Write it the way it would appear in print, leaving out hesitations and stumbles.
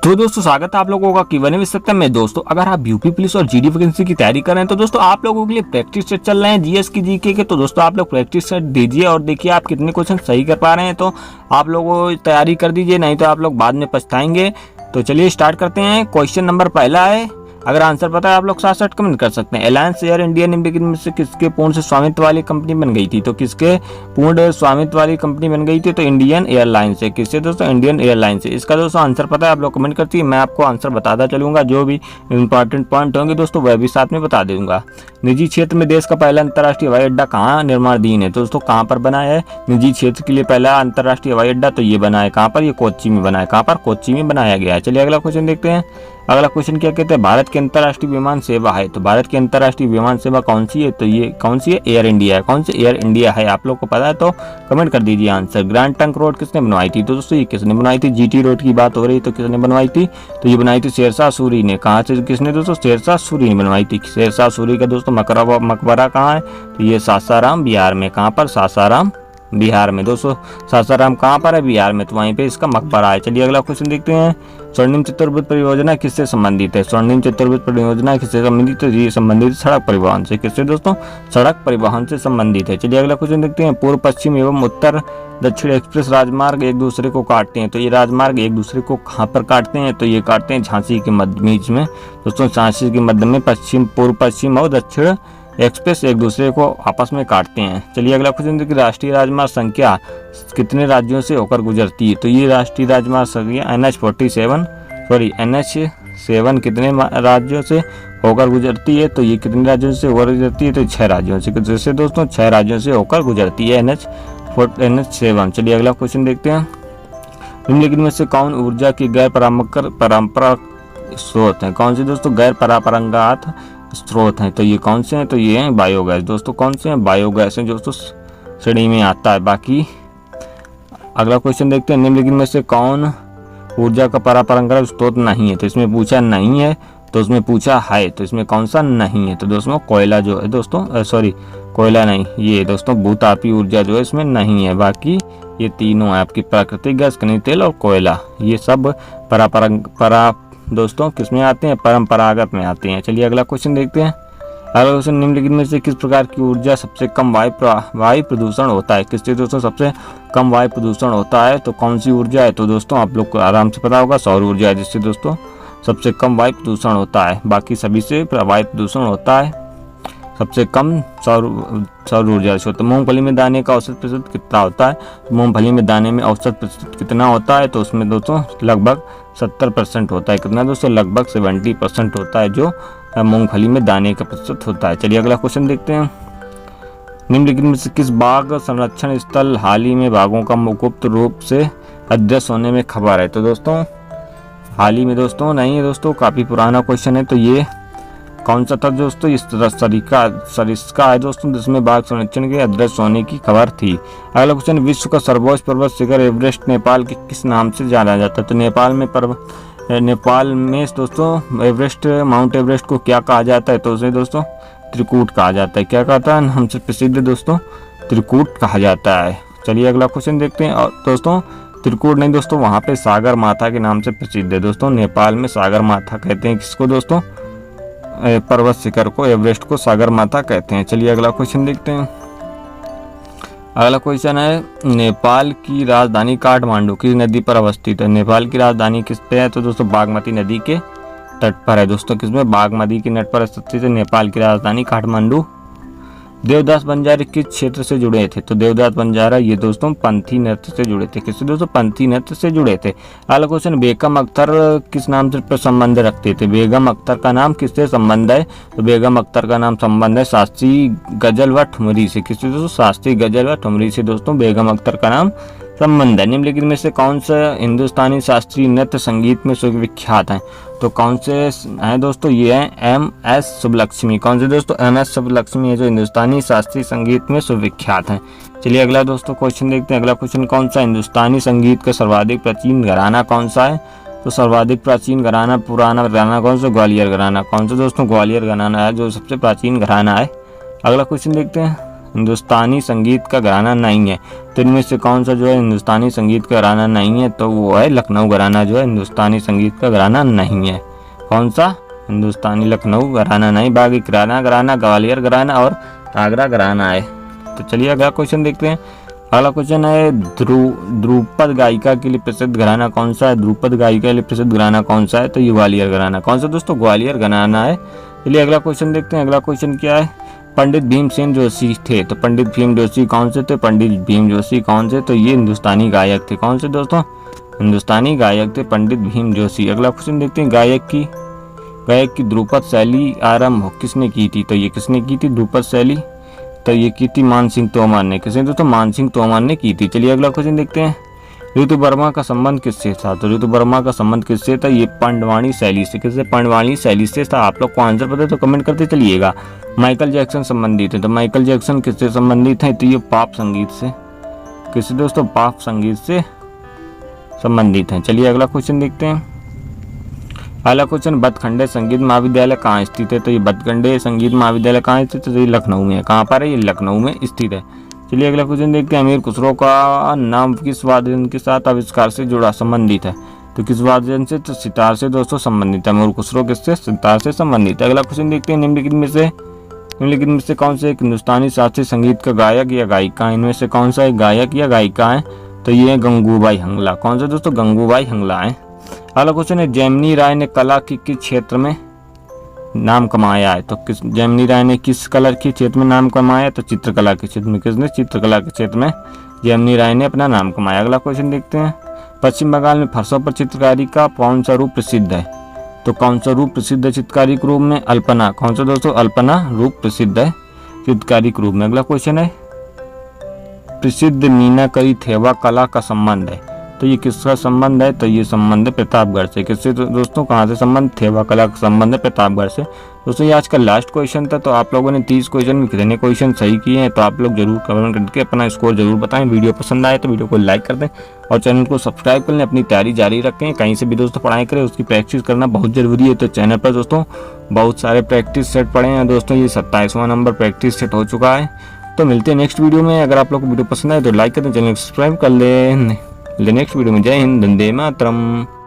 तो दोस्तों स्वागत है आप लोगों का Q&A विद सत्यम में। दोस्तों अगर आप यूपी पुलिस और जीडी वैकेंसी की तैयारी कर रहे हैं तो दोस्तों आप लोगों के लिए प्रैक्टिस सेट चल रहे हैं जीएस की जीके के। तो दोस्तों आप लोग प्रैक्टिस सेट दीजिए और देखिए आप कितने क्वेश्चन सही कर पा रहे हैं। तो आप लोगों तैयारी कर दीजिए, नहीं तो आप लोग बाद में पछताएंगे। तो चलिए स्टार्ट करते हैं। क्वेश्चन नंबर पहला है, अगर आंसर पता है आप लोग साथ साथ कमेंट कर सकते हैं। एलायंस एयर इंडिया निम्नलिखित में से किसके पूर्ण से स्वामित्व वाली कंपनी बन गई थी? तो किसके पूर्ण स्वामित्व वाली कंपनी बन गई थी? तो इंडियन एयरलाइंस है। किससे दोस्तों? इंडियन एयरलाइंस से। इसका दोस्तों आंसर पता है आप लोग कमेंट करती है, मैं आपको आंसर बताता चलूंगा। जो भी इंपॉर्टेंट पॉइंट होंगे दोस्तों वह भी साथ में बता दूंगा। निजी क्षेत्र में देश का पहला अंतर्राष्ट्रीय हवाई अड्डा कहाँ निर्माणाधीन है? तो दोस्तों कहाँ पर बना है निजी क्षेत्र के लिए पहला अंतर्राष्ट्रीय हवाई अड्डा? तो ये बना है कहाँ पर? ये कोच्चि में बना है। कहाँ पर? कोच्चि में बनाया गया है। चलिए अगला क्वेश्चन देखते हैं। अगला क्वेश्चन क्या कहते हैं? भारत की अंतर्राष्ट्रीय विमान सेवा है। तो भारत की अंतर्राष्ट्रीय विमान सेवा कौन सी है? तो ये कौन सी है? एयर इंडिया है। कौन सी? एयर इंडिया है। आप लोग को पता है तो कमेंट कर दीजिए आंसर। ग्रैंड ट्रंक रोड किसने बनवाई थी? तो दोस्तों ये किसने बनवाई थी? जीटी रोड की बात हो रही है तो किसने बनवाई थी? तो ये बनाई थी शेरशाह सूरी ने। कहाँ से किसने दोस्तों? शेरशाह सूरी ने बनवाई थी। शेरशाह सूरी का दोस्तों मकबरा कहाँ है? तो ये सासाराम बिहार में। कहाँ पर? सासाराम बिहार में। दोस्तों सासाराम कहाँ पर है? बिहार में। तो वहीं पे इसका मकबरा है। चलिए अगला क्वेश्चन देखते हैं। स्वर्णिम चतुर्भुज परियोजना किससे संबंधित है? स्वर्णिम चतुर्भुज परियोजना किससे संबंधित है? ये संबंधित सड़क परिवहन से। किससे दोस्तों? सड़क परिवहन से संबंधित है। चलिए अगला क्वेश्चन देखते हैं। पूर्व पश्चिम एवं उत्तर दक्षिण एक्सप्रेस राजमार्ग एक दूसरे को काटते हैं। तो ये राजमार्ग एक दूसरे को कहाँ पर काटते हैं? तो ये काटते हैं झांसी के मध्य बीच में। दोस्तों झांसी के मध्य में पूर्व पश्चिम और दक्षिण एक्सप्रेस एक दूसरे को आपस में काटते हैं। चलिए अगला क्वेश्चन देखिए। राष्ट्रीय राजमार्ग संख्या कितने राज्यों से होकर गुजरती है? तो ये राष्ट्रीय राजमार्ग संख्या NH7 कितने राज्यों से होकर गुजरती है? तो ये कितने राज्यों से होकर गुजरती है? तो 6 राज्यों से। जैसे दोस्तों 6 राज्यों से होकर गुजरती है NH7। चलिए अगला क्वेश्चन देखते हैं। निम्नलिखित में से कौन ऊर्जा की गैर पारंपरिक स्रोत है? कौन से दोस्तों गैर पारंपरिक स्रोत हैं? तो ये कौन से हैं? तो ये हैं बायोगैस। दोस्तों कौन से हैं? बायोगैस हैं दोस्तों श्रेणी में आता है। बाकी अगला क्वेश्चन देखते हैं। निम्नलिखित में से कौन ऊर्जा का पारंपरिक स्रोत नहीं है? तो इसमें पूछा नहीं है, तो उसमें पूछा है, तो इसमें कौन सा नहीं है? तो दोस्तों कोयला जो है दोस्तों कोयला नहीं, ये दोस्तों भूतापी ऊर्जा जो है इसमें नहीं है। बाकी ये तीनों है आपकी प्राकृतिक गैस, खनिज तेल और कोयला। ये सब दोस्तों किसमें आते हैं? परंपरागत में आते हैं। चलिए अगला क्वेश्चन देखते हैं। अगला क्वेश्चन, निम्नलिखित में से किस प्रकार की ऊर्जा सबसे कम वायु प्रदूषण होता है? किससे दोस्तों सबसे कम वायु प्रदूषण होता है? तो कौन सी ऊर्जा है? तो दोस्तों आप लोग को आराम से पता होगा, सौर ऊर्जा है, जिससे दोस्तों सबसे कम वायु प्रदूषण होता है। बाकी सभी से वायु प्रदूषण होता है सबसे कम सौर ऊर्जा से होता है। मूंगफली में दाने का औसत प्रतिशत कितना होता है? मूंगफली में दाने में औसत प्रतिशत कितना होता है? तो उसमें दोस्तों लगभग 70% होता है। कितना दोस्तों? लगभग 70% होता है जो मूंगफली में दाने का प्रतिशत होता है। चलिए अगला क्वेश्चन देखते हैं। निम्नलिखित में से किस बाघ संरक्षण स्थल हाल ही में बाघों का गुप्त रूप से अदृश्य होने में खबर है? तो दोस्तों हाल ही में दोस्तों नहीं है दोस्तों, काफी पुराना क्वेश्चन है। तो ये कौन सा था दोस्तों? इस सरिस्का है दोस्तों, जिसमें बाघ संरक्षण के अदृश्य होने की खबर थी। अगला क्वेश्चन, विश्व का सर्वोच्च पर्वत शिखर एवरेस्ट नेपाल के किस नाम से जाना जाता है? तो नेपाल में दोस्तों एवरेस्ट, माउंट एवरेस्ट को क्या कहा जाता है? तो उसे दोस्तों त्रिकूट कहा जाता है। क्या कहता है? हमसे प्रसिद्ध दोस्तों त्रिकूट कहा जाता है। चलिए अगला क्वेश्चन देखते हैं। और दोस्तों त्रिकूट नहीं दोस्तों, वहाँ पे सागर माथा के नाम से प्रसिद्ध है दोस्तों। नेपाल में सागर माथा कहते हैं किसको दोस्तों? पर्वत शिखर को, एवरेस्ट को सागर माथा कहते हैं। चलिए अगला क्वेश्चन देखते हैं। अगला क्वेश्चन है, नेपाल की राजधानी काठमांडू किस नदी पर अवस्थित है? नेपाल की राजधानी किस पे है? तो दोस्तों बागमती नदी के तट पर है दोस्तों। किसमें? बागमती के तट पर स्थित है नेपाल की राजधानी काठमांडू। देवदास बंजारे किस क्षेत्र से जुड़े थे? तो देवदास बंजारा ये दोस्तों पंथी नृत्य से जुड़े थे। किससे दोस्तों? पंथी नृत्य से जुड़े थे। अगला क्वेश्चन, बेगम अख्तर किस नाम से संबंध रखते थे? बेगम अख्तर का नाम किससे संबंध है? तो बेगम अख्तर का नाम संबंध है शास्त्रीय गजल व ठुमरी से। किससे दोस्तों? शास्त्रीय गजल व ठुमरी से दोस्तों बेगम अख्तर का नाम संबंध है। निम्नलिखित में से कौन सा हिंदुस्तानी शास्त्रीय नृत्य संगीत में सुविख्यात है? तो कौन से हैं दोस्तों? ये है MS सुब्बलक्ष्मी। कौन से दोस्तों? MS सुब्बलक्ष्मी है जो हिंदुस्तानी शास्त्रीय संगीत में सुविख्यात है। चलिए अगला दोस्तों क्वेश्चन देखते हैं। अगला क्वेश्चन, कौन सा हिंदुस्तानी संगीत का सर्वाधिक प्राचीन घराना कौन सा है? तो सर्वाधिक प्राचीन घराना, पुराना घराना कौन सा? ग्वालियर घराना। कौन सा दोस्तों? ग्वालियर घराना है जो सबसे प्राचीन घराना है। अगला क्वेश्चन देखते हैं। हिंदुस्तानी संगीत का घराना नहीं है। तो इनमें से कौन सा जो है हिंदुस्तानी संगीत का घराना नहीं है, तो वो है लखनऊ घराना जो है हिंदुस्तानी संगीत का घराना नहीं है। कौन सा? हिंदुस्तानी लखनऊ घराना नहीं, बाकी किराना घराना, ग्वालियर घराना और आगरा घराना है। तो चलिए अगला क्वेश्चन देखते हैं। अगला क्वेश्चन है ध्रुपद गायिका के लिए प्रसिद्ध घराना कौन सा है? ध्रुपद गायिका के लिए प्रसिद्ध घराना कौन सा है? तो ये ग्वालियर घराना। कौन सा दोस्तों? ग्वालियर घराना है। चलिए अगला क्वेश्चन देखते हैं। अगला क्वेश्चन क्या है? पंडित भीमसेन जोशी थे, तो पंडित भीम जोशी कौन से थे? पंडित भीम जोशी कौन से? तो ये हिंदुस्तानी गायक थे। कौन से दोस्तों? हिंदुस्तानी गायक थे पंडित भीम जोशी। अगला क्वेश्चन देखते हैं। गायक की ध्रुपद शैली आरंभ किसने की थी? तो ये किसने की थी ध्रुपद शैली? तो ये की थी मान सिंह तोमर ने। किसने दोस्तों? मान सिंह तोमर ने की थी। चलिए अगला क्वेश्चन देखते हैं। ऋतु वर्मा का संबंध किससे था? तो ऋतु वर्मा का संबंध किससे था? ये पांडवानी शैली से। किससे? पांडवानी शैली से था। आप लोग को आंसर पता है तो कमेंट करते चलिएगा। माइकल जैक्सन संबंधित है, तो माइकल जैक्सन किससे संबंधित है? तो ये पॉप संगीत से। किससे दोस्तों? पॉप संगीत से संबंधित है। चलिए अगला क्वेश्चन देखते हैं। अगला क्वेश्चन बतखंडे संगीत महाविद्यालय कहाँ स्थित है? तो ये बतखंडे संगीत महाविद्यालय कहाँ स्थित है? तो ये लखनऊ में है। कहाँ पर है? ये लखनऊ में स्थित है। चलिए अगला क्वेश्चन देखते हैं। अमीर खुसरो का नाम किस वाद्य यंत्र के साथ आविष्कार से जुड़ा संबंधित है? तो किस वाद्य यंत्र से? तो सितार से दोस्तों संबंधित है। अमीर खुसरो किससे? सितार से संबंधित है। अगला क्वेश्चन देखते हैं। निम्नलिखित में से कौन से एक हिंदुस्तानी शास्त्रीय संगीत का गायक या गायिका है? इनमें से कौन सा एक गायक या गायिका है? तो ये है गंगूबाई हंगला। कौन सा दोस्तों? गंगूबाई हंगला है। अगला क्वेश्चन है। जेमिनी राय ने कला की किस क्षेत्र में नाम कमाया है? तो जेमिनी राय ने किस कला के क्षेत्र में नाम कमाया? तो चित्रकला के क्षेत्र में। किसने? चित्रकला के क्षेत्र में जेमिनी राय ने अपना नाम कमाया। अगला क्वेश्चन देखते हैं। पश्चिम बंगाल में फरसों पर चित्रकारी का कौन सा रूप प्रसिद्ध है? तो कौन सा रूप प्रसिद्ध है चित्रकारी के रूप में? अल्पना। कौन सा दोस्तों? अल्पना रूप प्रसिद्ध है चित्रकारी के रूप में। अगला क्वेश्चन है। प्रसिद्ध मीनाकरी थेवा कला का संबंध है, तो ये किसका संबंध है? तो ये संबंध है प्रतापगढ़ से। किससे दोस्तों? कहाँ से संबंध? थेवा कला का संबंध है प्रतापगढ़ से। दोस्तों ये आज का लास्ट क्वेश्चन था। तो आप लोगों ने 30 क्वेश्चन में कितने क्वेश्चन सही किए हैं, तो आप लोग जरूर कमेंट करके अपना स्कोर जरूर बताएं। वीडियो पसंद आए तो वीडियो को लाइक कर दें और चैनल को सब्सक्राइब कर लें। अपनी तैयारी जारी रखें। कहीं से भी दोस्तों पढ़ाई करें, उसकी प्रैक्टिस करना बहुत जरूरी है। तो चैनल पर दोस्तों बहुत सारे प्रैक्टिस सेट पड़े हैं दोस्तों। ये 27वां नंबर प्रैक्टिस सेट हो चुका है। तो मिलते हैं नेक्स्ट वीडियो में। अगर आप लोग को वीडियो पसंद आए तो लाइक कर दें, चैनल को सब्सक्राइब कर लें। नेक्स्ट वीडियो में जय हिंद, वंदे मातरम।